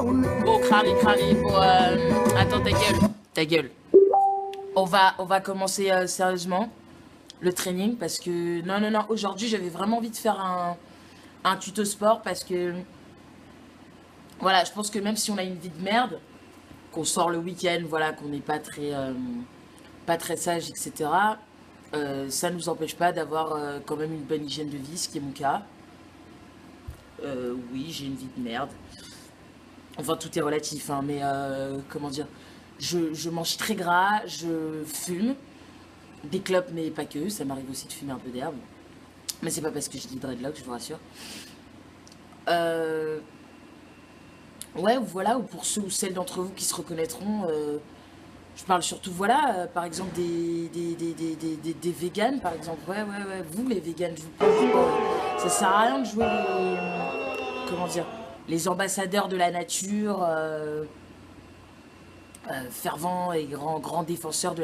Bon, crâne, bon, attends, ta gueule. On va commencer sérieusement le training parce que, non, aujourd'hui, j'avais vraiment envie de faire un tuto sport parce que, voilà, je pense que même si on a une vie de merde, qu'on sort le week-end, voilà, qu'on n'est pas très sage, etc., ça ne nous empêche pas d'avoir quand même une bonne hygiène de vie, ce qui est mon cas. Oui, j'ai une vie de merde. Enfin, tout est relatif, hein, mais comment dire, je mange très gras, je fume, des clopes, mais pas que, ça m'arrive aussi de fumer un peu d'herbe. Mais c'est pas parce que j'ai des dreadlocks, je vous rassure. Ouais, voilà, ou pour ceux ou celles d'entre vous qui se reconnaîtront, je parle surtout, voilà, par exemple des véganes, par exemple. Ouais, vous les véganes, je vous parle ça sert à rien de jouer comment dire, les ambassadeurs de la nature, fervents et grands défenseurs de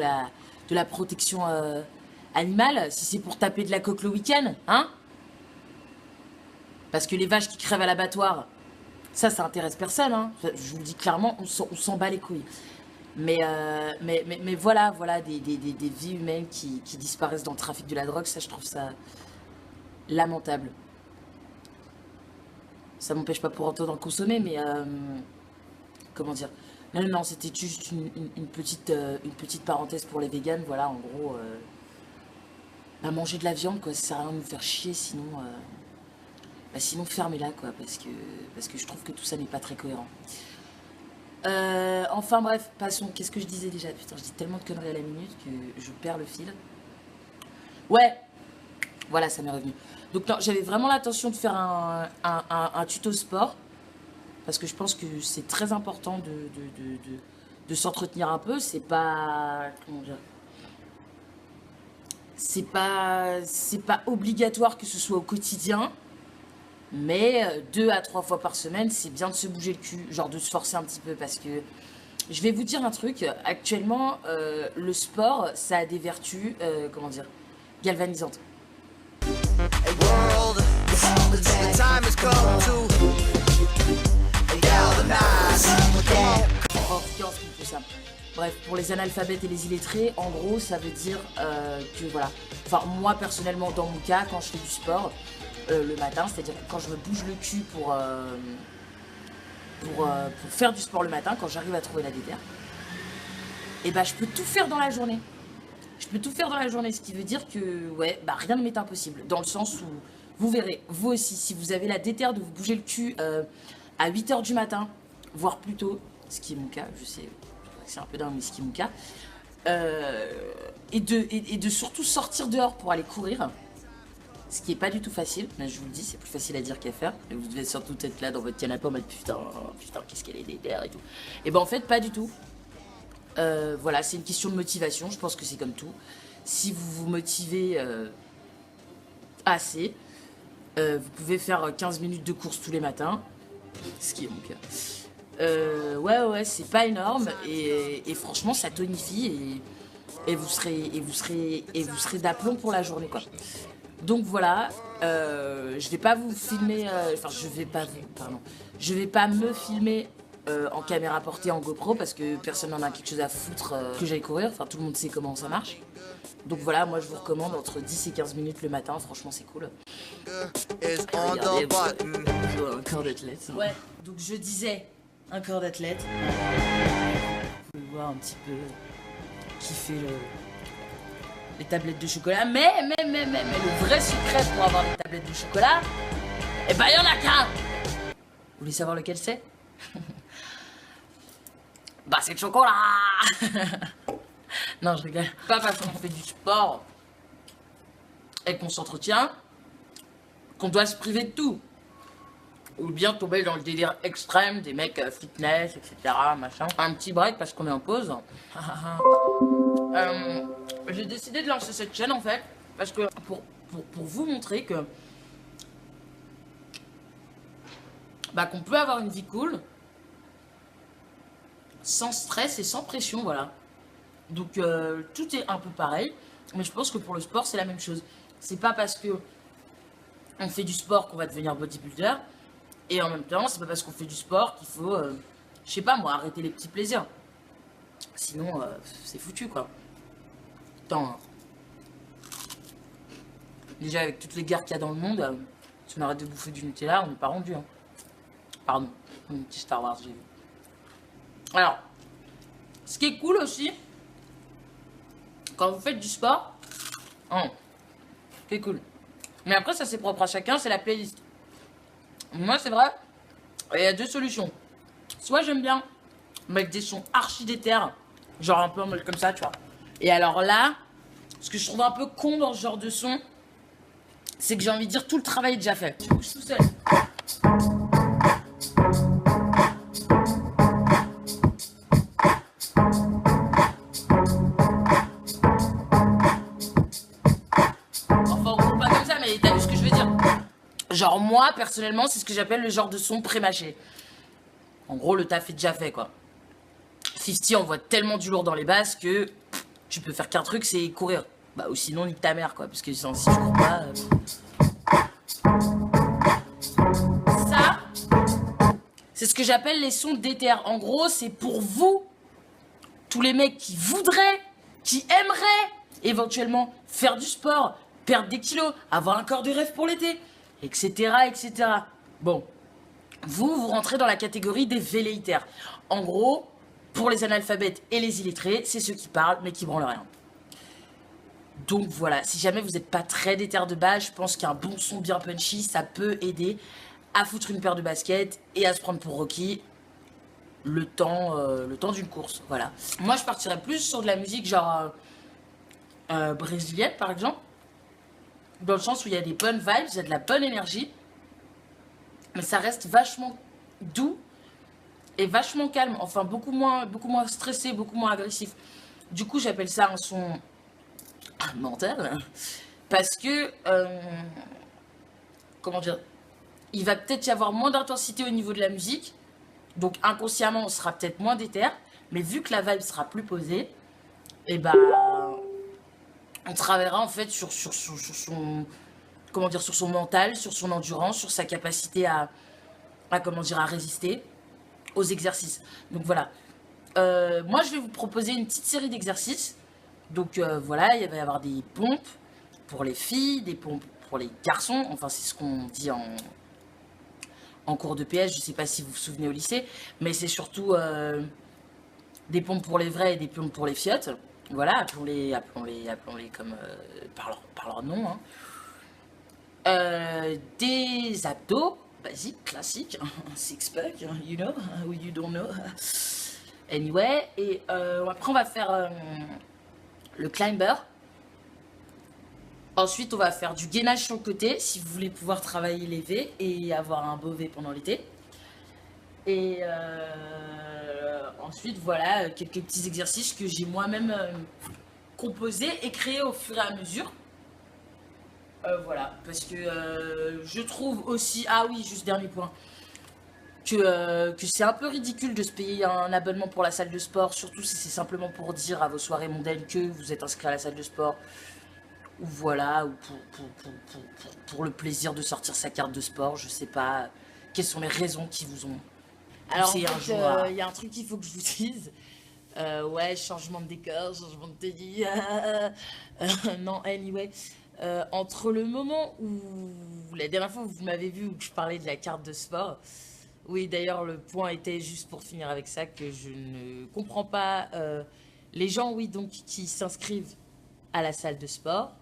la protection animale, si c'est pour taper de la coque le week-end, hein? Parce que les vaches qui crèvent à l'abattoir, ça intéresse personne, hein. Je vous le dis clairement, on s'en bat les couilles. Mais voilà, des vies humaines qui disparaissent dans le trafic de la drogue, ça, je trouve ça lamentable. Ça m'empêche pas pour autant d'en consommer, mais comment dire? Non, c'était juste une petite parenthèse pour les véganes, voilà, en gros, bah, manger de la viande, quoi, ça sert à rien de nous faire chier, sinon, sinon fermez-la, quoi, parce que je trouve que tout ça n'est pas très cohérent. Enfin bref, passons. Qu'est-ce que je disais déjà? Putain, je dis tellement de conneries à la minute que je perds le fil. Ouais, voilà, ça m'est revenu. Donc non, j'avais vraiment l'intention de faire un tuto sport. Parce que je pense que c'est très important de s'entretenir un peu. C'est pas... Comment dire? C'est pas obligatoire que ce soit au quotidien. Mais 2 à 3 fois par semaine, c'est bien de se bouger le cul, genre de se forcer un petit peu, parce que je vais vous dire un truc, actuellement, le sport, ça a des vertus, comment dire, galvanisantes. Bref, pour les analphabètes et les illettrés, en gros, ça veut dire que voilà, enfin moi personnellement dans mon cas, quand je fais du sport, le matin, c'est-à-dire que quand je me bouge le cul pour faire du sport le matin, quand j'arrive à trouver la déterre, et bah je peux tout faire dans la journée. Je peux tout faire dans la journée, ce qui veut dire que ouais, bah rien ne m'est impossible. Dans le sens où vous verrez, vous aussi, si vous avez la déterre de vous bouger le cul à 8 h du matin, voire plus tôt, ce qui est mon cas, je sais, c'est un peu dingue, mais ce qui est mon cas, et de surtout sortir dehors pour aller courir. Ce qui est pas du tout facile, mais je vous le dis, c'est plus facile à dire qu'à faire. Et vous devez surtout être là dans votre canapé en mode putain, qu'est-ce qu'elle est déterre et tout. Et ben en fait, pas du tout. Voilà, c'est une question de motivation, je pense que c'est comme tout. Si vous vous motivez assez, vous pouvez faire 15 minutes de course tous les matins, ce qui est mon cas. Ouais, c'est pas énorme et franchement, ça tonifie et vous serez d'aplomb pour la journée, quoi. Donc voilà, je vais pas vous filmer, enfin je vais pas me filmer en caméra portée en GoPro parce que personne n'en a quelque chose à foutre que j'aille courir, enfin tout le monde sait comment ça marche. Donc voilà, moi je vous recommande entre 10 et 15 minutes le matin, franchement c'est cool. Regardez, un corps d'athlète. Ouais, donc je disais, un corps d'athlète. Vous pouvez voir un petit peu kiffer les tablettes de chocolat, mais le vrai secret pour avoir des tablettes de chocolat, eh ben il y en a qu'un. Vous voulez savoir lequel c'est? Bah c'est le chocolat. Non, je rigole. Pas parce qu'on fait du sport et qu'on s'entretient qu'on doit se priver de tout. Ou bien tomber dans le délire extrême des mecs fitness, etc. Machin. Un petit break parce qu'on est en pause. J'ai décidé de lancer cette chaîne en fait parce que pour vous montrer que bah, qu'on peut avoir une vie cool sans stress et sans pression, voilà. Donc tout est un peu pareil, mais je pense que pour le sport c'est la même chose. C'est pas parce que on fait du sport qu'on va devenir bodybuilder, Et en même temps, c'est pas parce qu'on fait du sport qu'il faut, je sais pas moi, arrêter les petits plaisirs. Sinon, c'est foutu quoi. Attends, hein. Déjà avec toutes les guerres qu'il y a dans le monde, si on arrête de bouffer du Nutella, on n'est pas rendu. Hein. Pardon, un petit Star Wars, j'ai vu. Alors, ce qui est cool aussi, quand vous faites du sport, c'est cool. Mais après, ça c'est propre à chacun, c'est la playlist. Moi, c'est vrai, il y a deux solutions. Soit j'aime bien mettre des sons archi déter, genre un peu en mode comme ça, tu vois. Et alors là, ce que je trouve un peu con dans ce genre de son, c'est que j'ai envie de dire tout le travail est déjà fait. Tu bouges tout seul. Enfin, on pas comme ça, mais t'as vu ce que je veux dire. Genre moi, personnellement, c'est ce que j'appelle le genre de son pré-mâché. En gros, le taf est déjà fait, quoi. 50 envoie tellement du lourd dans les basses que tu peux faire qu'un truc, c'est courir. Bah, ou sinon, nique ta mère, quoi. Parce que si tu cours pas... Ça, c'est ce que j'appelle les sons déter. En gros, c'est pour vous, tous les mecs qui voudraient, qui aimeraient éventuellement faire du sport, perdre des kilos, avoir un corps de rêve pour l'été, etc., etc. Bon, vous rentrez dans la catégorie des velléitaires. En gros, pour les analphabètes et les illettrés, c'est ceux qui parlent mais qui branlent rien. Donc voilà, si jamais vous n'êtes pas très déter de base, je pense qu'un bon son bien punchy, ça peut aider à foutre une paire de baskets et à se prendre pour Rocky le temps d'une course. Voilà. Moi, je partirais plus sur de la musique genre brésilienne, par exemple, dans le sens où il y a des bonnes vibes, il y a de la bonne énergie, mais ça reste vachement doux et vachement calme, enfin beaucoup moins stressé, beaucoup moins agressif. Du coup, j'appelle ça un son mental, parce que, comment dire, il va peut-être y avoir moins d'intensité au niveau de la musique, donc inconsciemment, on sera peut-être moins déter, mais vu que la vibe sera plus posée, et bah, on travaillera en fait sur son, comment dire, sur son mental, sur son endurance, sur sa capacité à comment dire, à résister aux exercices. Donc voilà. Moi, je vais vous proposer une petite série d'exercices. Donc voilà, il va y avoir des pompes pour les filles, des pompes pour les garçons. Enfin, c'est ce qu'on dit en cours de PS. Je ne sais pas si vous vous souvenez au lycée, mais c'est surtout des pompes pour les vrais et des pompes pour les fiottes. Voilà, appelons-les comme par leur nom. Hein. Des abdos basiques, classiques, un six-pack, you know, ou you don't know. Anyway, et après on va faire le climber. Ensuite, on va faire du gainage sur le côté, si vous voulez pouvoir travailler les V et avoir un beau V pendant l'été. Et ensuite, voilà, quelques petits exercices que j'ai moi-même composés et créés au fur et à mesure. Voilà, parce que je trouve aussi, ah oui, juste dernier point, que c'est un peu ridicule de se payer un abonnement pour la salle de sport, surtout si c'est simplement pour dire à vos soirées mondaines que vous êtes inscrit à la salle de sport, ou voilà, ou pour le plaisir de sortir sa carte de sport, je sais pas quelles sont les raisons qui vous ont poussé un jour. Il y a un truc qu'il faut que je vous dise. Ouais, changement de décor, changement de tenue. Non, anyway. Entre le moment où, la dernière fois où vous m'avez vu où je parlais de la carte de sport, oui d'ailleurs le point était juste pour finir avec ça que je ne comprends pas les gens oui donc qui s'inscrivent à la salle de sport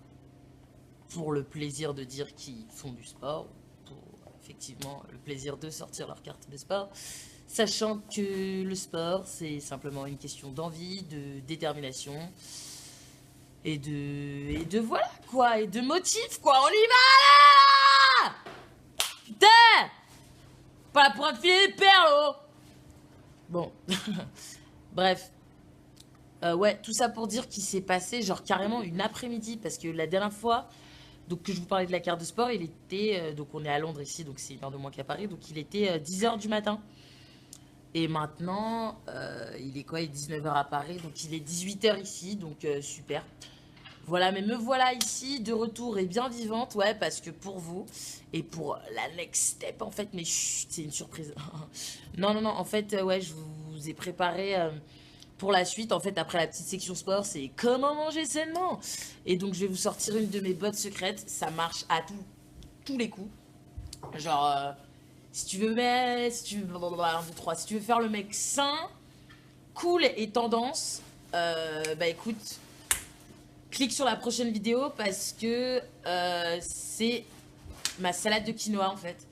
pour le plaisir de dire qu'ils font du sport, pour effectivement le plaisir de sortir leur carte de sport, sachant que le sport c'est simplement une question d'envie, de détermination. Et de voilà quoi, et de motif quoi, on y va là. Putain. Pas là pour enfiler les perles oh. Bon, bref. Ouais, tout ça pour dire qu'il s'est passé genre carrément une après-midi, parce que la dernière fois, donc que je vous parlais de la carte de sport, il était, donc on est à Londres ici, donc c'est une heure de moins qu'à Paris, donc il était 10h du matin. Et maintenant, il est quoi, il est 19h à Paris, donc il est 18h ici, donc super. Voilà, mais me voilà ici, de retour et bien vivante, ouais, parce que pour vous, et pour la next step, en fait, mais chut, c'est une surprise. Non, non, non, en fait, ouais, je vous ai préparé pour la suite, en fait, après la petite section sport, c'est comment manger sainement. Et donc, je vais vous sortir une de mes bottes secrètes, ça marche à tous les coups. Genre, si tu veux mettre, si tu veux, blablabla, 1, 2, 3, si tu veux faire le mec sain, cool et tendance, bah écoute, clique sur la prochaine vidéo parce que c'est ma salade de quinoa en fait.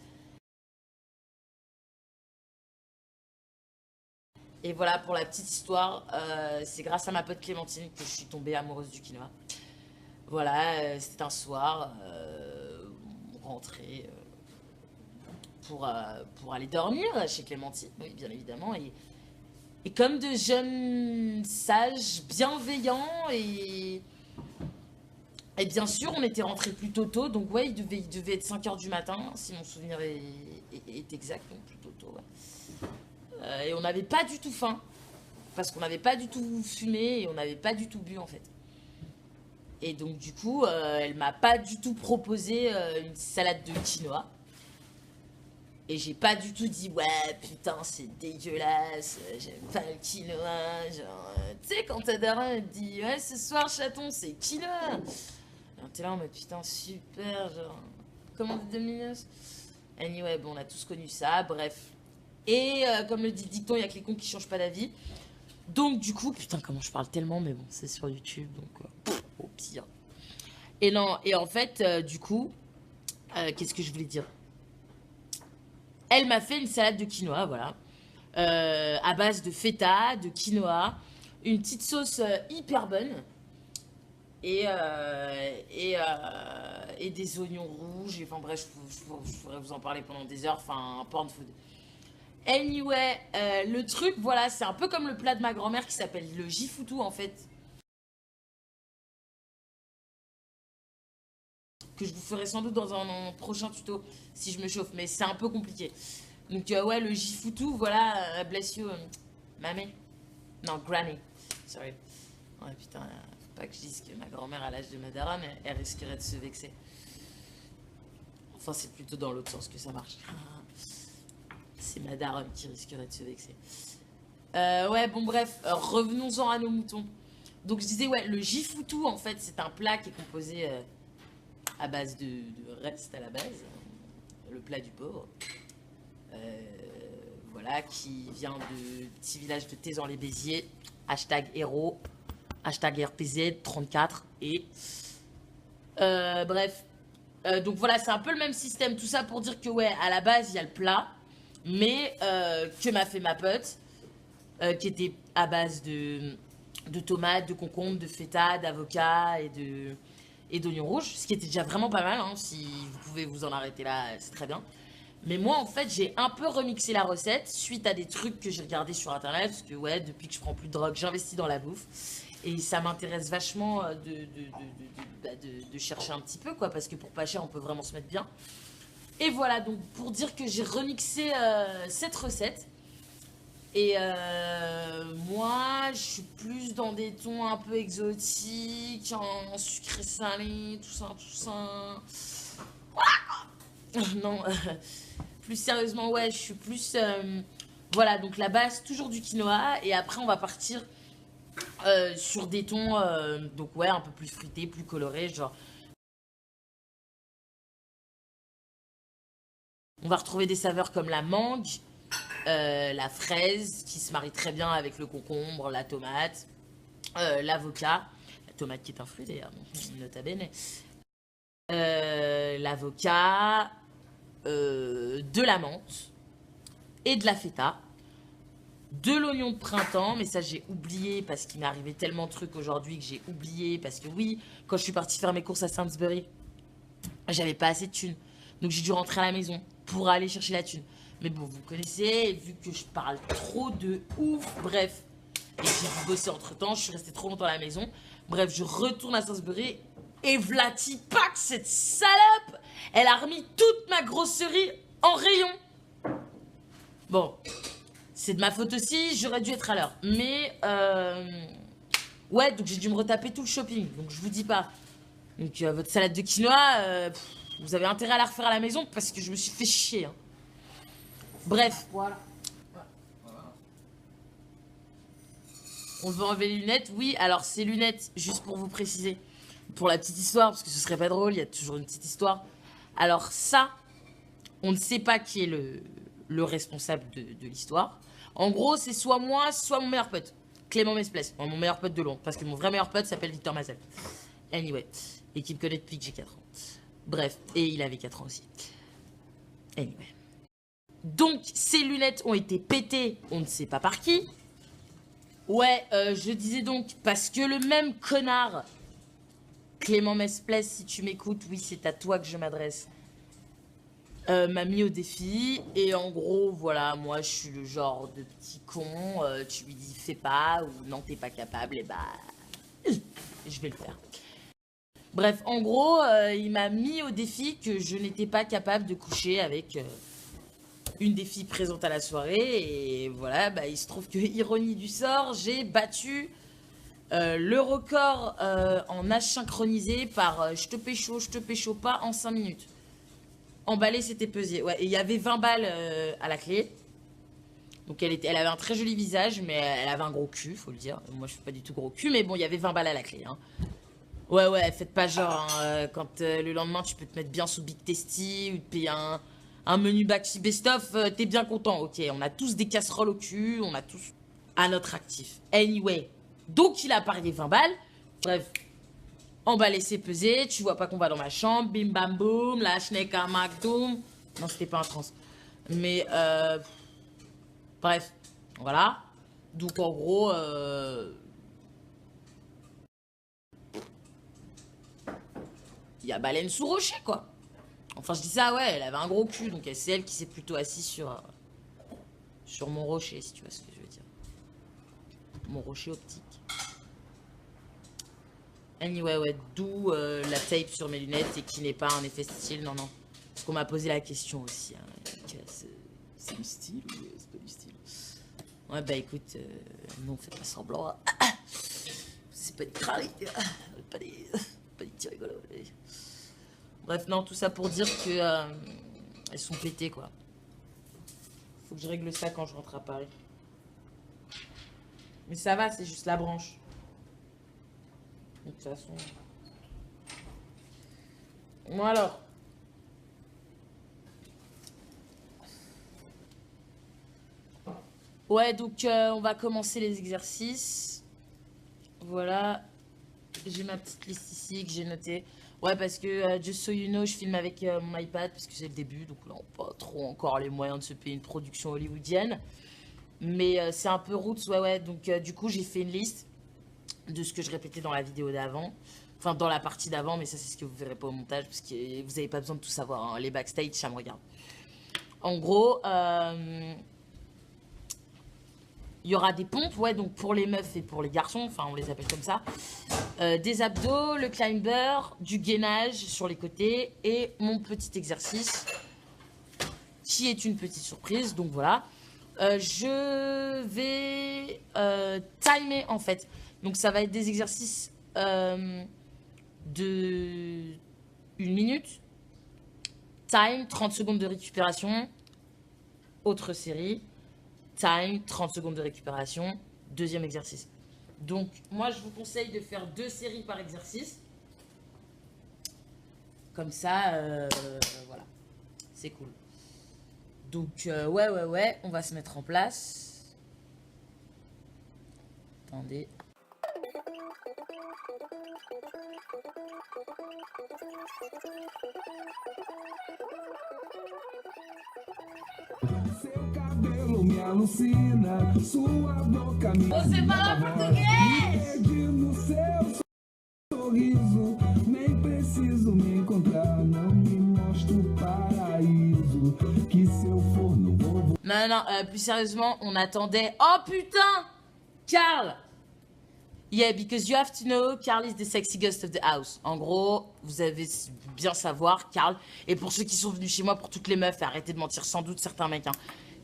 Et voilà pour la petite histoire, c'est grâce à ma pote Clémentine que je suis tombée amoureuse du quinoa. Voilà, c'était un soir, rentrée pour aller dormir chez Clémentine, oui bien évidemment. Et comme de jeunes sages, bienveillants et bien sûr, on était rentrés plutôt tôt, donc ouais, il devait être 5 heures du matin, si mon souvenir est exact, donc plutôt tôt, ouais. Et on n'avait pas du tout faim, parce qu'on n'avait pas du tout fumé et on n'avait pas du tout bu en fait. Et donc du coup, elle m'a pas du tout proposé une salade de quinoa. Et j'ai pas du tout dit, ouais, putain, c'est dégueulasse, j'aime pas le quinoa. Genre, tu sais, quand ta daronne elle te dit, ouais, ce soir, chaton, c'est quinoa. Alors t'es là en mode, putain, super, genre, commande de Domino's. Anyway, bon, on a tous connu ça, bref. Et comme le dit le dicton, il y a que les cons qui changent pas d'avis. Donc, du coup, putain, comment je parle tellement, mais bon, c'est sur YouTube, donc au pire. Et non, et en fait, du coup, qu'est-ce que je voulais dire? Elle m'a fait une salade de quinoa, voilà. À base de feta, de quinoa, une petite sauce hyper bonne et des oignons rouges. Et, enfin bref, je pourrais vous en parler pendant des heures. Enfin, porn food. Anyway, le truc, voilà, c'est un peu comme le plat de ma grand-mère qui s'appelle le jifoutou en fait. Que je vous ferai sans doute dans un prochain tuto si je me chauffe, mais c'est un peu compliqué. Donc ouais, le jifoutou, voilà, bless you, mamie. Non, granny, sorry. Ouais, putain, faut pas que je dise que ma grand-mère à l'âge de ma daronne, elle risquerait de se vexer. Enfin, c'est plutôt dans l'autre sens que ça marche. C'est ma daronne qui risquerait de se vexer. Ouais, bon bref, revenons-en à nos moutons. Donc je disais, ouais, le jifoutou, en fait, c'est un plat qui est composé à base de reste à la base, le plat du pauvre. Voilà, qui vient de petit village de Thésans-les-Béziers, hashtag héros, hashtag RPZ34 et bref. Donc voilà, c'est un peu le même système, tout ça pour dire que ouais, à la base il y a le plat, mais que m'a fait ma pote, qui était à base de tomates, de concombres, de feta, d'avocat et d'oignons rouges, ce qui était déjà vraiment pas mal, hein, si vous pouvez vous en arrêter là, c'est très bien. Mais moi, en fait, j'ai un peu remixé la recette suite à des trucs que j'ai regardés sur internet. Parce que, ouais, depuis que je prends plus de drogue, j'investis dans la bouffe. Et ça m'intéresse vachement de chercher un petit peu, quoi. Parce que pour pas cher, on peut vraiment se mettre bien. Et voilà, donc pour dire que j'ai remixé cette recette. Et moi, je suis plus dans des tons un peu exotiques, en sucré salé, tout ça, tout ça. Non, plus sérieusement, ouais, je suis plus... voilà, donc la base, toujours du quinoa. Et après, on va partir sur des tons, donc ouais, un peu plus fruités, plus colorés. Genre, on va retrouver des saveurs comme la mangue, la fraise, qui se marie très bien avec le concombre, la tomate, l'avocat. La tomate qui est un fruit d'ailleurs, nota bene. L'avocat, de la menthe et de la feta, de l'oignon de printemps, mais ça j'ai oublié parce qu'il m'est arrivé tellement de trucs aujourd'hui que j'ai oublié parce que oui, quand je suis partie faire mes courses à Sainsbury, j'avais pas assez de thunes. Donc j'ai dû rentrer à la maison pour aller chercher la thune. Mais bon, vous connaissez, vu que je parle trop de ouf, bref. Et j'ai dû bosser entre temps, je suis restée trop longtemps à la maison. Bref, je retourne à Sainsbury et vlati pack, cette salope, elle a remis toute ma grosserie en rayon. Bon, c'est de ma faute aussi, j'aurais dû être à l'heure. Mais Ouais, donc j'ai dû me retaper tout le shopping. Donc je vous dis pas. Donc votre salade de quinoa, vous avez intérêt à la refaire à la maison parce que je me suis fait chier. Hein. Bref, voilà. On veut enlever les lunettes. Oui, alors ces lunettes, juste pour vous préciser, pour la petite histoire, parce que ce serait pas drôle, il y a toujours une petite histoire. Alors ça, on ne sait pas qui est le responsable de l'histoire. En gros, c'est soit moi, soit mon meilleur pote, Clément Mesplès, mon meilleur pote de Londres, parce que mon vrai meilleur pote s'appelle Victor Mazel. Anyway, et qui me connaît depuis que j'ai 4 ans. Bref, et il avait 4 ans aussi. Anyway. Donc, ces lunettes ont été pétées, on ne sait pas par qui. Ouais, je disais donc, parce que le même connard, Clément Mesplès, si tu m'écoutes, oui, c'est à toi que je m'adresse, m'a mis au défi. Et en gros, voilà, moi, je suis le genre de petit con, tu lui dis fais pas, ou non, t'es pas capable, et bah, je vais le faire. Bref, en gros, il m'a mis au défi que je n'étais pas capable de coucher avec une des filles présentes à la soirée. Et voilà, bah, il se trouve que, ironie du sort, j'ai battu le record en âge synchronisé par je te pécho pas en 5 minutes. Emballé, c'était pesé. Ouais, et il y avait 20 balles à la clé. Donc elle avait un très joli visage, mais elle avait un gros cul, faut le dire. Moi, je fais pas du tout gros cul, mais bon, il y avait 20 balles à la clé. Hein. Ouais, faites pas genre, hein, quand le lendemain tu peux te mettre bien sous Big Tasty ou te payer un menu Baxi Best-of, t'es bien content, ok. On a tous des casseroles au cul, on a tous à notre actif. Anyway, donc il a parié 20 balles, bref, emballé c'est pesé, tu vois pas qu'on va dans ma chambre, bim bam boum, la schneck à McDoom. Non, c'était pas un trans. Mais, bref, voilà. Donc en gros, il y a baleine sous rocher, quoi. Enfin, je dis ça, ouais, elle avait un gros cul, donc c'est elle qui s'est plutôt assise sur mon rocher, si tu vois ce que je veux dire. Mon rocher optique. Anyway, ouais, d'où la tape sur mes lunettes et qui n'est pas un effet style, non. Parce qu'on m'a posé la question aussi. Hein, c'est du style ou c'est pas du style? Ouais, bah écoute, non, fais pas semblant. Hein. C'est pas des crânes, pas des petits rigolos. Bref, non, tout ça pour dire que elles sont pétées, quoi. Faut que je règle ça quand je rentre à Paris. Mais ça va, c'est juste la branche. De toute façon. Bon alors. Ouais, donc on va commencer les exercices. Voilà. J'ai ma petite liste ici que j'ai notée. Ouais, parce que just so you know, je filme avec mon iPad parce que c'est le début, donc là, on n'a pas trop encore les moyens de se payer une production hollywoodienne. Mais c'est un peu roots, ouais. Donc du coup, j'ai fait une liste de ce que je répétais dans la vidéo d'avant. Enfin, dans la partie d'avant, mais ça, c'est ce que vous verrez pas au montage parce que vous n'avez pas besoin de tout savoir. Hein. Les backstage, ça me regarde. En gros, il y aura des pompes, ouais, donc pour les meufs et pour les garçons, enfin on les appelle comme ça. Des abdos, le climber, du gainage sur les côtés et mon petit exercice qui est une petite surprise, donc voilà. Je vais timer en fait. Donc ça va être des exercices de 1 minute. Time, 30 secondes de récupération. Autre série. Time, 30 secondes de récupération. Deuxième exercice. Donc, moi, je vous conseille de faire 2 séries par exercice. Comme ça, voilà. C'est cool. Donc, ouais. On va se mettre en place. Attendez. Seu cabelo me alucina, sua boca me Você fala português! no seu sorriso, nem preciso me encontrar, não me mostra o paraíso, que se eu for não vou... Non, plus sérieusement, on attendait... Oh putain! Carl! Yeah, because you have to know, Carl is the sexy ghost of the house. En gros, vous avez bien savoir, Carl. Et pour ceux qui sont venus chez moi, pour toutes les meufs, arrêtez de mentir, sans doute certains mecs. Hein.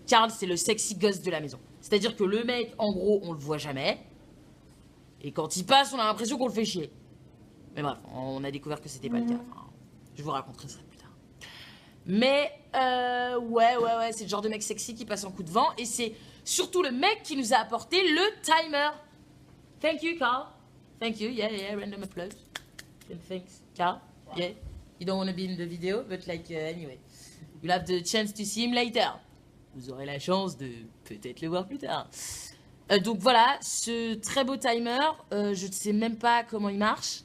Carl, c'est le sexy ghost de la maison. C'est-à-dire que le mec, en gros, on le voit jamais. Et quand il passe, on a l'impression qu'on le fait chier. Mais bref, on a découvert que c'était pas le cas. Enfin, je vous raconterai ça plus tard. Mais ouais, c'est le genre de mec sexy qui passe en coup de vent. Et c'est surtout le mec qui nous a apporté le timer. Thank you, Carl. Thank you. Yeah, random applause. Thanks, Carl. Yeah. You don't want to be in the video, but like, anyway. You'll have the chance to see him later. Vous aurez la chance de peut-être le voir plus tard. Donc voilà, ce très beau timer. Je ne sais même pas comment il marche.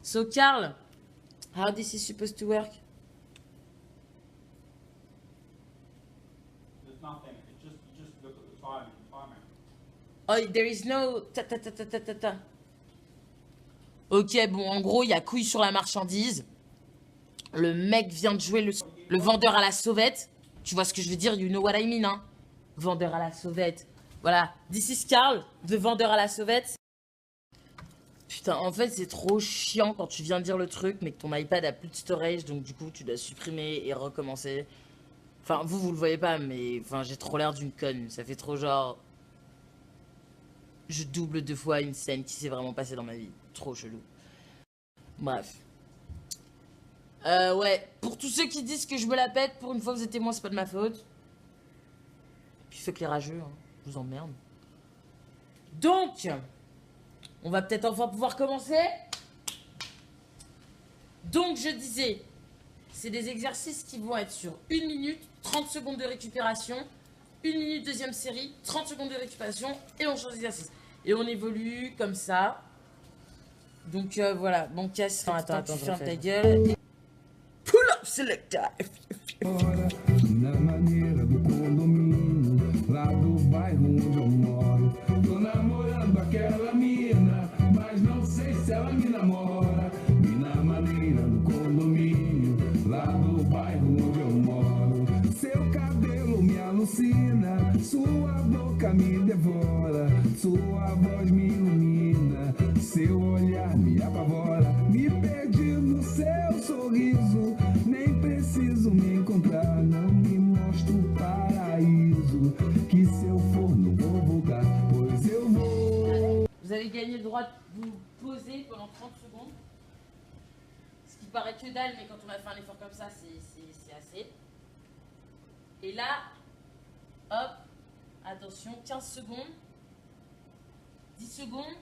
So, Carl, how this is supposed to work? There's nothing. You just look at the time and timer. Oh, there is no... Ta. Ok, bon, en gros, il y a couille sur la marchandise. Le mec vient de jouer le vendeur à la sauvette. Tu vois ce que je veux dire? You know what I mean, hein? Vendeur à la sauvette. Voilà. This is Carl, de vendeur à la sauvette. Putain, en fait, c'est trop chiant quand tu viens de dire le truc, mais que ton iPad a plus de storage, donc du coup, tu dois supprimer et recommencer. Enfin, vous le voyez pas, mais enfin, j'ai trop l'air d'une conne. Ça fait trop genre... Je double 2 fois une scène qui s'est vraiment passée dans ma vie. Trop chelou. Bref. Ouais, pour tous ceux qui disent que je me la pète, pour une fois vous êtes témoin, c'est pas de ma faute. Puis fuck les rageux, hein. Je vous emmerde. Donc, on va peut-être enfin pouvoir commencer. Donc, je disais, c'est des exercices qui vont être sur 1 minute, 30 secondes de récupération, 1 minute deuxième série, 30 secondes de récupération, et on change d'exercice. Et on évolue comme ça. Donc voilà, bon casse. Attends, tu fermes ta gueule. Pull up selector. Na maneira do condomínio, lá do bairro onde eu moro. Tô namorando aquela mina, mas não sei se ela me namora. E na maneira do condomínio, lá do bairro onde eu moro. Seu cabelo me alucina, sua boca me devora, sua voz me ilumina, seu olhar me apavora. Me perdi no seu sorriso, nem preciso me encontrar, não me mostra o paraíso, que se eu for não vou voltar, pois eu vou. Vous avez gagné le droit de vous poser pendant 30 secondes. Ce qui paraît que dalle, mais quand on a fait un effort comme ça, c'est assez. Et là, hop, attention, 15 secondes, 10 secondes,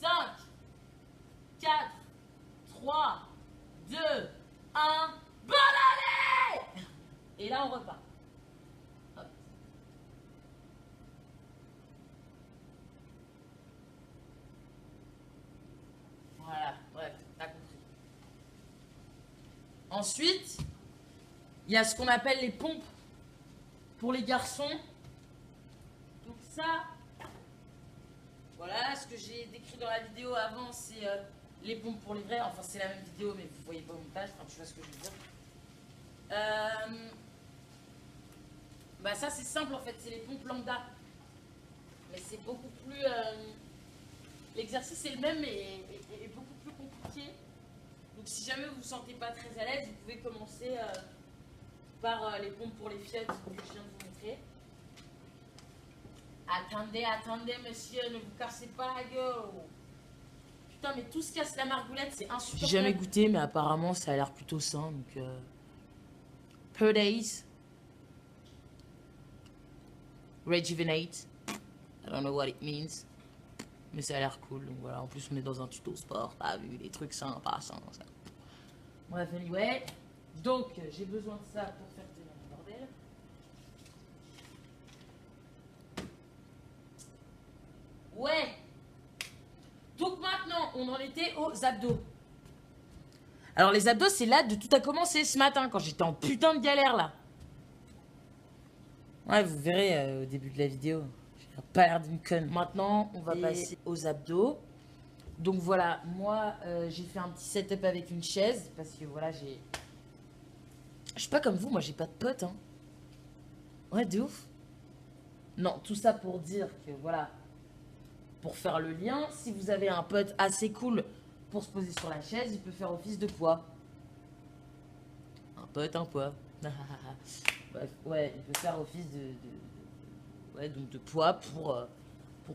5, 4, 3, 2, 1, bonne année! Et là, on repart. Hop. Voilà, bref, t'as compris. Ensuite, il y a ce qu'on appelle les pompes pour les garçons. Donc ça, voilà, ce que j'ai décrit dans la vidéo avant, c'est les pompes pour les vrais. Enfin, c'est la même vidéo, mais vous voyez pas au montage. Enfin, tu vois ce que je veux dire. Bah ça, c'est simple en fait. C'est les pompes lambda. Mais c'est beaucoup plus... L'exercice est le même, mais est beaucoup plus compliqué. Donc si jamais vous vous sentez pas très à l'aise, vous pouvez commencer par les pompes pour les fiottes que je viens de vous montrer. Attendez, monsieur, ne vous cassez pas la gueule. Putain, mais tout se casse la margoulette, c'est insupportable. J'ai jamais goûté, mais apparemment, ça a l'air plutôt sain, donc... Per days. Rejuvenate. I don't know what it means. Mais ça a l'air cool, donc voilà. En plus, on est dans un tuto sport, t'as vu, les trucs sympas, ça. Bref, anyway. Donc, j'ai besoin de ça pour faire tenir le bordel. Ouais. Donc maintenant, on en était aux abdos. Alors les abdos, c'est là de tout a commencé ce matin, quand j'étais en putain de galère, là. Ouais, vous verrez au début de la vidéo. J'ai pas l'air d'une conne. Maintenant, on va passer aux abdos. Donc voilà, moi, j'ai fait un petit setup avec une chaise, parce que voilà, j'ai... Je suis pas comme vous, moi, j'ai pas de potes, hein. Ouais, de ouf. Non, tout ça pour dire que, voilà... Pour faire le lien, si vous avez un pote assez cool pour se poser sur la chaise, il peut faire office de poids. Un pote, un poids. Bref, ouais, il peut faire office ouais, donc de poids pour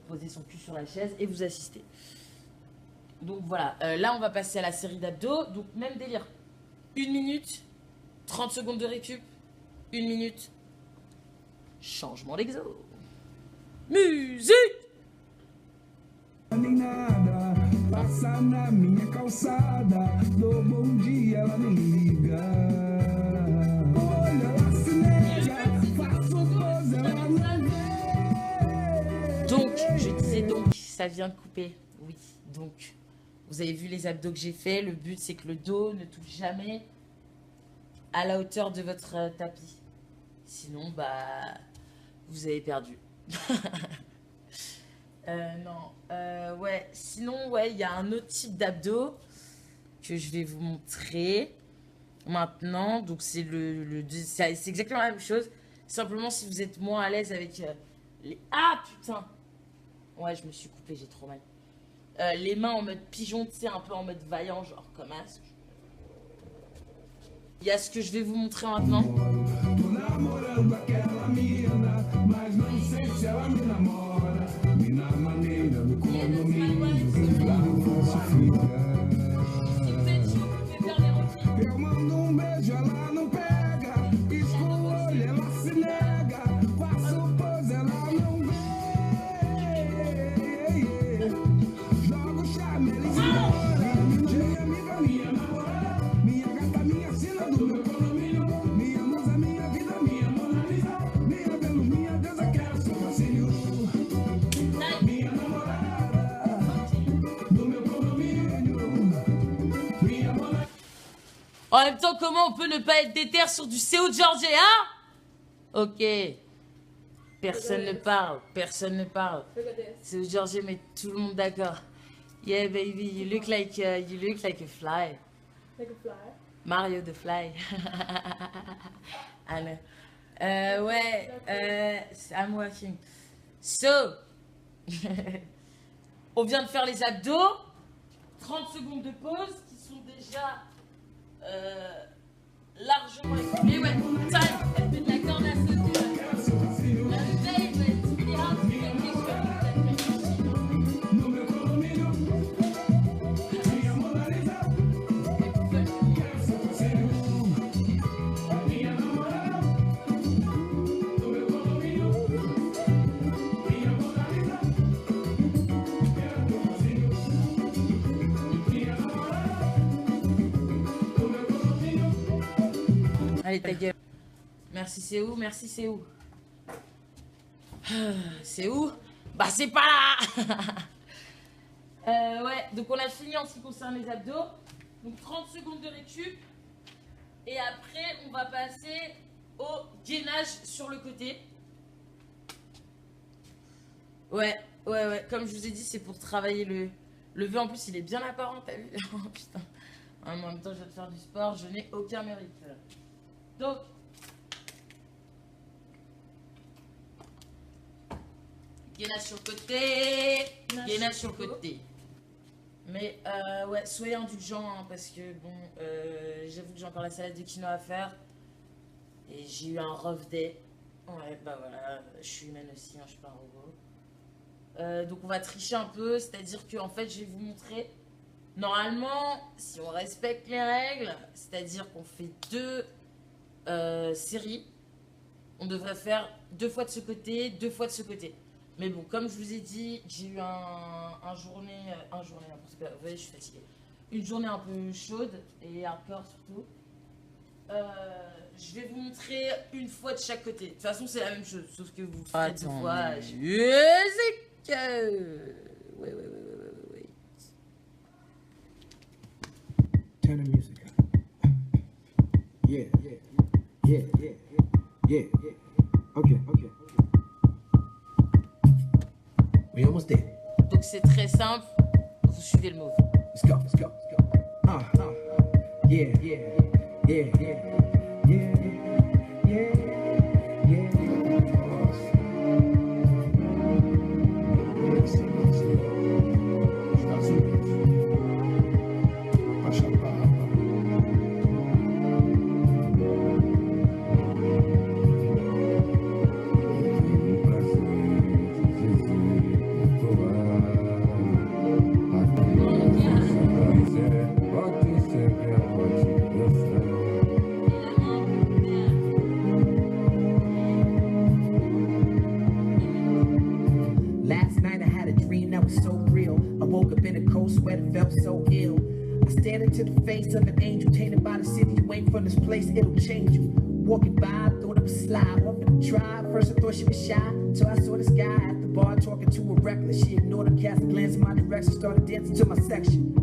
poser son cul sur la chaise et vous assister. Donc voilà, là on va passer à la série d'abdos. Donc même délire. 1 minute, 30 secondes de récup, 1 minute, changement d'exo. Musique! Nem nada, passa na minha calçada, dou bom dia, ela nem liga. Olha, ela se nega, faço pose, ela não vê. Donc, je disais donc, ça vient de couper. Oui, donc, vous avez vu les abdos que j'ai fait. Le but, c'est que le dos ne touche jamais à la hauteur de votre tapis. Sinon, bah, vous avez perdu. Ouais, sinon, ouais, il y a un autre type d'abdos que je vais vous montrer maintenant. Donc, c'est c'est exactement la même chose. Simplement, si vous êtes moins à l'aise avec les... Ah, putain! Ouais, je me suis coupé, j'ai trop mal. Les mains en mode pigeon, tu sais, un peu en mode vaillant, genre comme as. Il y a ce que je vais vous montrer maintenant. Tô namorando aquela mina, mas não sei se ela me namora. Mina maneira do condomínio, lá no falsifica. Eu mando beijo, ela não pega. Escolha, ela se nega. Faço pose, ela não vê. Jogo charme, ela ignora. Minha amiga, minha namorada. Minha gata, minha sina do meu condomínio. Minha musa, minha vida, minha Mona Lisa. Minha Vênus, minha deusa, quero seu fascínio. Minha namorada do meu condomínio. Minha Mona En même temps, comment on peut ne pas être déter sur du Seu Jorge, hein? Ok. Personne ne parle. Personne ne parle. Seu Jorge met tout le monde d'accord. Yeah, baby, you look like a fly. Like a fly. Mario the Fly. I know. Ouais, I'm working. So, on vient de faire les abdos. 30 secondes de pause qui sont déjà largement écoulées. Ouais, time. Elle fait de la corde à sauter. La veille, elle va être hyper hard. no meu condomínio. Minha Mona Lisa. Quero seu fascínio. Minha namorada do meu condomínio. Minha Mona Lisa. Quero seu fascínio. Minha namorada do meu condomínio. Allez, ta gueule. Merci, c'est où? Merci, c'est où? C'est où? Bah, c'est pas là. Ouais, donc on a fini en ce qui concerne les abdos. Donc 30 secondes de récup. Et après, on va passer au gainage sur le côté. Ouais. Comme je vous ai dit, c'est pour travailler le lever. En plus, il est bien apparent, t'as vu? Oh putain. En même temps, je viens de faire du sport, je n'ai aucun mérite. Donc, gainage sur le côté, gainage sur le côté. Mais ouais, soyez indulgents hein, parce que bon, j'avoue que j'ai encore la salade de quinoa à faire et j'ai eu un rough day. Ouais, bah voilà, je suis humaine aussi, hein, je suis pas un robot. Donc on va tricher un peu, c'est-à-dire que en fait, je vais vous montrer. Normalement, si on respecte les règles, c'est-à-dire qu'on fait 2 séries, on devrait faire 2 fois de ce côté, 2 fois de ce côté. Mais bon, comme je vous ai dit, j'ai eu un journée, vous voyez, je suis fatiguée. Une journée un peu chaude et hardcore surtout. Je vais vous montrer une fois de chaque côté. De toute façon, c'est la même chose, sauf que vous faites 2 fois. Musique. Ouais. Turn the music up. Yeah. Okay. We almost there. Donc c'est très simple, vous suivez le move. Let's go. Yeah. Brasil. to the face of an angel, tainted by the city. You ain't from this place, it'll change you. Walking by, I thought it was slide. Offered to try. First I thought she was shy, till I saw this guy at the bar talking to her reckless. She ignored him, cast a glance in my direction, started dancing to my section.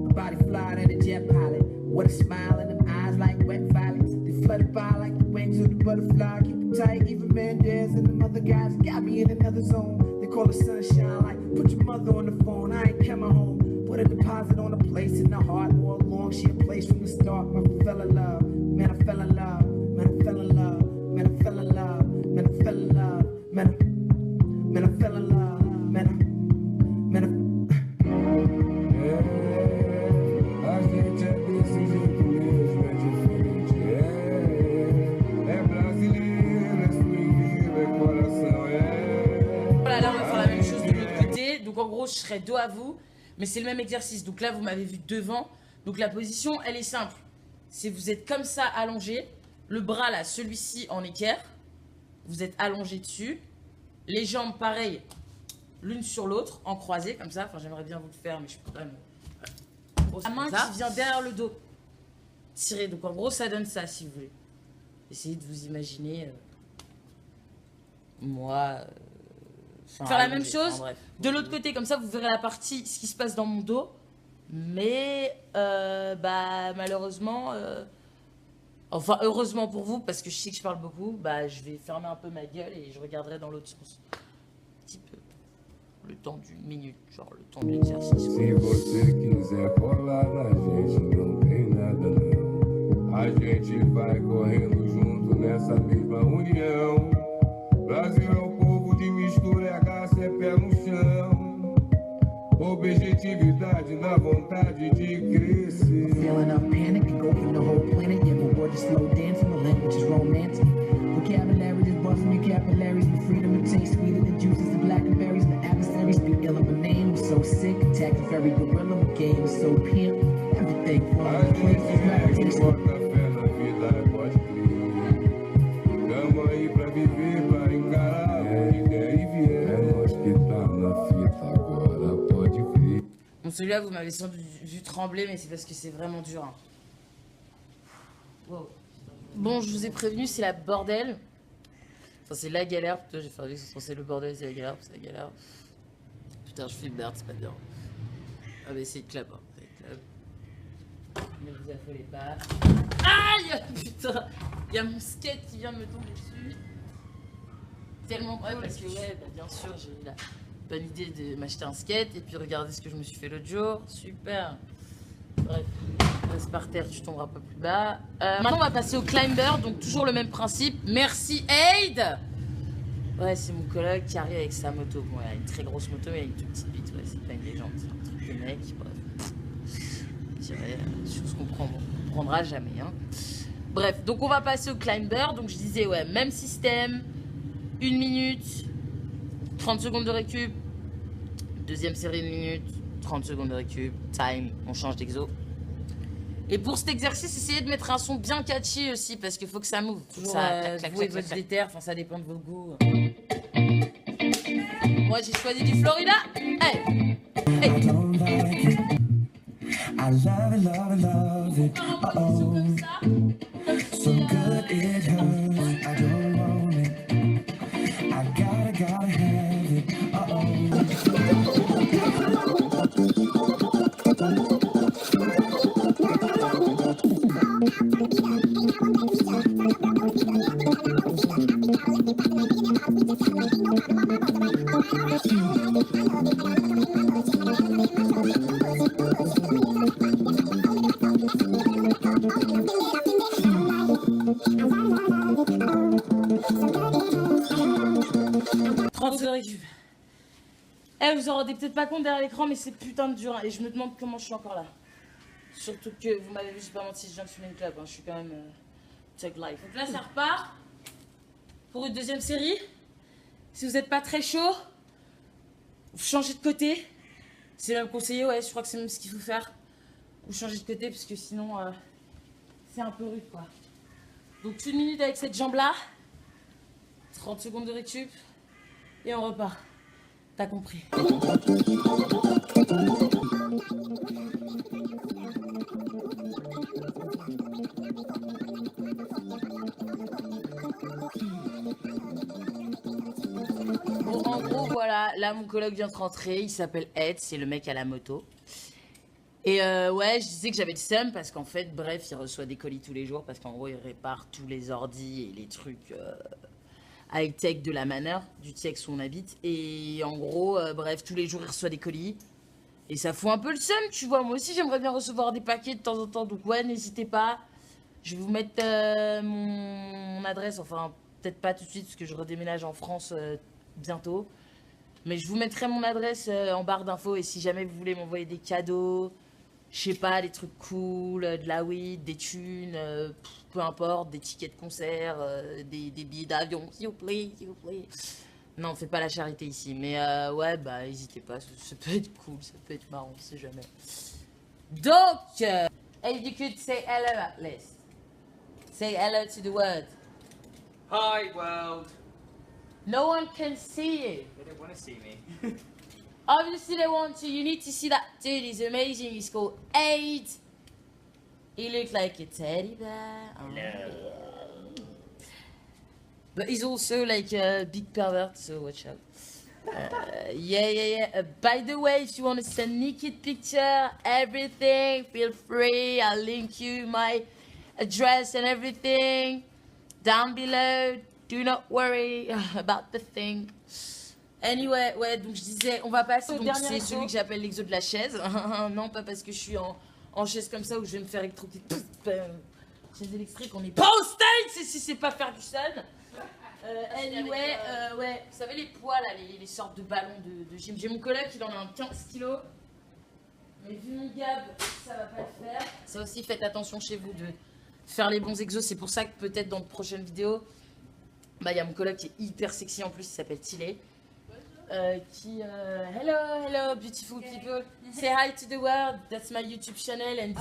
My body flying at a jet pilot. What a smile and them eyes like wet violets. They fluttered by like the wings of the butterfly. Keep it tight, even Mendez and them other guys got me in another zone. They call it sunshine, like put your mother on the phone. I ain't coming home. Put a deposit on a place in the heart all along. She a place from the start. I fell in love, man, I fell in love. Man, I fell in love, man, I fell in love, man, I fell in love, man, I fell in love, A gente é desse jeito mesmo, é diferente, é brasileiro, é swingueiro, é coração, Voilà, là on va faire la même chose de l'autre côté. Donc en gros je serai dos à vous, mais c'est le même exercice. Donc là vous m'avez vu devant. Donc la position elle est simple. Si vous êtes comme ça allongé, le bras là, celui-ci en équerre, vous êtes allongé dessus. Les jambes pareil, l'une sur l'autre, en croisée comme ça. Enfin j'aimerais bien vous le faire mais je peux pas me... La main qui vient derrière le dos. Tirez, donc en gros ça donne ça si vous voulez. Essayez de vous imaginer moi... faire la même chose de l'autre côté, comme ça vous verrez la partie, ce qui se passe dans mon dos. Mais bah malheureusement, enfin heureusement pour vous, parce que je sais que je parle beaucoup, bah je vais fermer un peu ma gueule et je regarderai dans l'autre sens. Un petit peu. Le temps d'une minute, genre le temps de l'exercice. Se você quiser colar na gente, não tem nada não. A gente vai correndo junto nessa mesma união. Brasil é um povo de mistura, é raça, é pé no chão. Objetividade na vontade de crescer. Feeling up panic and go from the whole planet. Yeah, my word is slow dancing, the language is romantic. Vocabulary just busting your capillaries. The freedom to taste sweeter than juices of blackberries. My adversaries be ill of my name. So sick, attack the very gorilla. My game is so pimp. Everything for A the place gente is é que meditation. bota fé na vida, pode crer. Tamo aí pra viver, pra encarar o que der e vier. É nós que tá na fita agora, pode crer. Bon, celui-là, vous m'avez sans doute vu trembler, mais c'est parce que c'est vraiment dur. Hein. Wow. Bon, je vous ai prévenu, c'est la bordel. Enfin, c'est la galère. Putain, j'ai fait un que c'est censé le bordel, c'est la galère, c'est la galère. Putain, je flippe merde, c'est pas bien. Ah, mais c'est clap, hein. C'est clap. Ne vous affolez pas. Aïe! Putain! Il y a mon skate qui vient de me tomber dessus. Tellement bref, parce que, ouais, bah, bien sûr, j'ai eu la bonne idée de m'acheter un skate et puis regardez ce que je me suis fait l'autre jour. Super. Bref, reste par terre, tu tomberas pas plus bas. Maintenant, on va passer au climber, donc toujours le même principe. Merci Aid. Ouais, c'est mon collègue qui arrive avec sa moto. Bon, il a une très grosse moto, mais il a une toute petite bite. Ouais, c'est pas une légende, c'est un truc de mec. Bref, je dirais, sur ce qu'on comprendra jamais. Hein. Bref, donc on va passer au climber. Donc je disais, ouais, même système. 1 minute, 30 secondes de récup. Deuxième série, 1 minute, 30 secondes de récup. Time, on change d'exo. Et pour cet exercice, essayez de mettre un son bien catchy aussi, parce qu'il faut que ça move. Faut que ça clac, clac, votre déter, enfin ça dépend de vos goûts. Moi j'ai choisi du Florida. Hey. Hey. I love it, love it, love it. So good it hurts. I don't want it. I gotta have it. Eh, vous en rendez peut-être pas compte derrière l'écran, mais c'est putain de dur. Hein, et je me demande comment je suis encore là. Surtout que vous m'avez vu, j'ai pas menti, je viens de fumer une clope. Hein, je suis quand même Tug Life. Donc là, ça repart pour une deuxième série. Si vous n'êtes pas très chaud, vous changez de côté. C'est même conseillé, ouais, je crois que c'est même ce qu'il faut faire. Vous changez de côté, parce que sinon, c'est un peu rude, quoi. Donc 1 minute avec cette jambe-là. 30 secondes de récup. Et on repart. T'as compris. Bon, en gros, voilà, là mon coloc vient de rentrer, il s'appelle Ed, c'est le mec à la moto. Et ouais, je disais que j'avais le seum parce qu'en fait, bref, il reçoit des colis tous les jours parce qu'en gros, il répare tous les ordis et les trucs high-tech de la manor, du TX où on habite. Et en gros, bref, tous les jours, il reçoit des colis. Et ça fout un peu le seum, tu vois. Moi aussi, j'aimerais bien recevoir des paquets de temps en temps. Donc ouais, n'hésitez pas. Je vais vous mettre mon adresse, enfin, peut-être pas tout de suite parce que je redéménage en France bientôt. Mais je vous mettrai mon adresse en barre d'infos et si jamais vous voulez m'envoyer des cadeaux, je sais pas, des trucs cool, de la weed, des thunes, peu importe, des tickets de concert, des billets d'avion, s'il vous plaît, s'il vous plaît. Non, on fait pas la charité ici, mais ouais, bah n'hésitez pas, ça peut être cool, ça peut être marrant, on sait jamais. Donc, if you could say hello at least. Say hello to the world. Hi, world. No one can see you. They don't want to see me. Obviously they want to. You need to see that dude. He's amazing. He's called Aid. He looks like a teddy bear. Oh, yeah. But he's also like a big pervert, so watch out. Yeah. By the way, if you want to send naked picture, everything, feel free. I'll link you my address and everything down below. Do not worry about the thing. Anyway, ouais, donc je disais, on va passer au dernier. C'est celui que j'appelle l'exo de la chaise. Non, pas parce que je suis en chaise comme ça où je vais me faire électrocuter. Chaise électrique, on est pas au States si c'est pas faire du sun. Anyway, ouais, vous savez les poids là, les sortes de ballons de gym. J'ai mon collègue qui en a un 15 kilos. Mais vu mon gab, ça va pas le faire. Ça aussi, faites attention chez vous de faire les bons exos. C'est pour ça que peut-être dans de prochaines vidéos, bah il y a mon collègue qui est hyper sexy en plus, il s'appelle Tillet. Hello beautiful people, say hi to the world. That's my YouTube channel and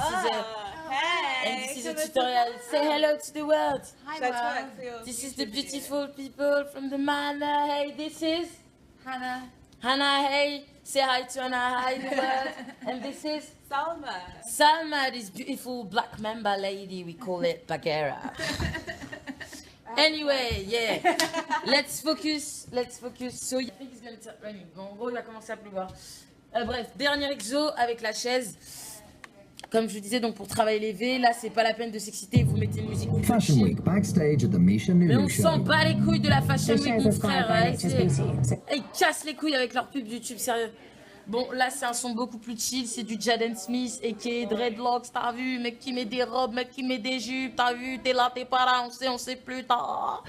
this is a tutorial. Say hello to the world. Hi, world. This is the beautiful people from the manor. Hey, this is Hannah. Hannah. Hey, say hi to Hannah. Hi the world. And this is Salma. Salma, this beautiful black mamba lady. We call it Bagheera. Anyway, yeah. Let's focus. So, I think it's gonna start raining. Bon, en gros, il va commencer à pleuvoir. Bref, dernier exo avec la chaise. Comme je vous disais, donc pour travailler les V, là, c'est pas la peine de s'exciter. Vous mettez une musique plus Fashion chill. Week backstage at the Misha Mais Nunu on show. s'en bat les couilles de la Fashion Week, mon frère. Ils cassent les couilles avec leur pub YouTube, sérieux. Bon, là, c'est un son beaucoup plus chill. C'est du Jaden Smith, a.k.a. Dreadlocks, t'as vu? Mec qui met des robes, mec qui met des jupes, t'as vu? T'es là, t'es pas là, on sait plus, t'as...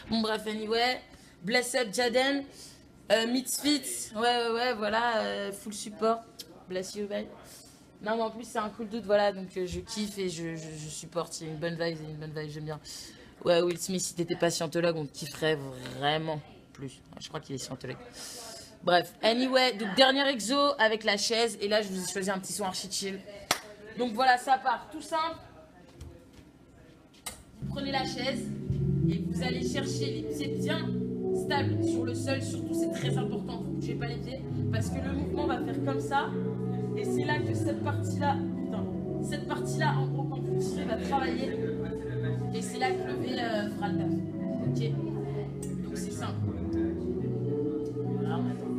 Bon, bref, anyway. Bless up, Jaden. Misfits, ouais, voilà. Full support. Bless you, bye. Non, mais en plus, c'est un cool dude, voilà. Donc, je kiffe et je supporte. Il y a une bonne vibe, j'aime bien. Ouais, Will Smith, si t'étais pas scientologue, on te kifferait vraiment plus. Je crois qu'il est scientologue. Bref, anyway, donc dernier exo avec la chaise. Et là, je vous ai choisi un petit son archi chill. Donc voilà, ça part tout simple. Vous prenez la chaise et vous allez chercher les pieds bien stables sur le sol. Surtout, c'est très important, vous ne bougez pas les pieds. Parce que le mouvement va faire comme ça. Et c'est là que cette partie-là, en gros, quand vous tirez, va travailler. Et c'est là que le V fera le taf. Ok. Donc c'est simple. Voilà, on attend.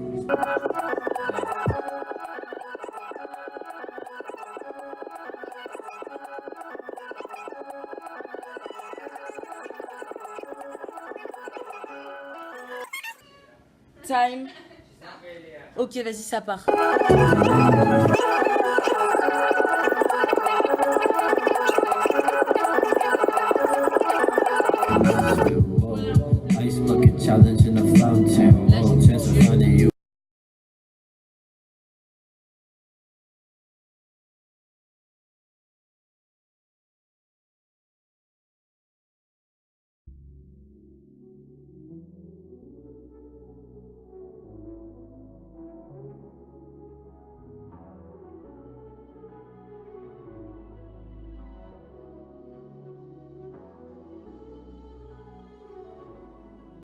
Time. Ok, vas-y, ça part. Ice bucket challenge in a fountain.